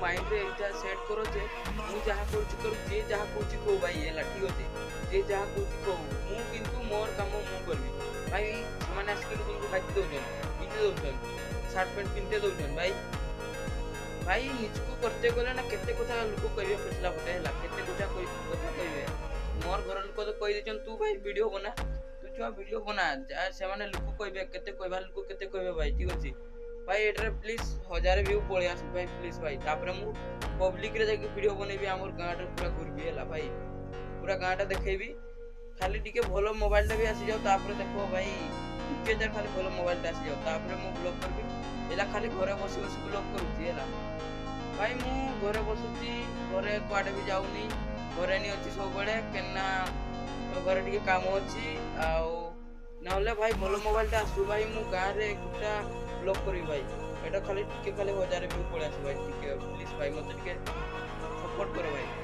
Mind रे एटा set करो जे मु जहा कहूची करू जे जहा कहूची को भाई एला ठीक होते जे जहा कहूची को मु किंतु मोर काम मु करबी भाई माने आसके तुमको खाती दोजन पिते दोजन शर्ट पैंट पिनते दोजन भाई भाई निजको करते गले ना केते कथा लोक कहबे फसला फटे हला केते कथा कहबे मोर घर लोक तो कहि देचन तू भाई वीडियो बना तू छुआ वीडियो बना से माने लोक कहबे केते कहबा लोक केते कहबे भाई ठीक अछि भाई एटर प्लीज 1000 व्यू पळे आस भाई प्लीज भाई तापर मु पब्लिक रे जाके वीडियो बनेबी हमर गाँटा पूरा घुरबी हला भाई पूरा गाँटा देखेबी खाली टिके भलो मोबाइल टा भी आसी जाओ तापर देखो भाई 2000 खाली भलो मोबाइल टा आसी जाओ तापर मु ब्लॉग करबी एला खाली घरे बसी बसी ब्लॉग करूची हला भाई मु घरे बसुची घरे कुआडे भी जाउनी घरे नि अछि सब बळे केना घरे टिके काम अछि आउ नहले भाई भलो मोबाइल टा आसु भाई मु गाँ रे एकटा ब्लॉग करी भाई एटा खाली 1000 व्यू पळे आसी भाई टिके प्लीज भाई मते टिके सपोर्ट करो भाई।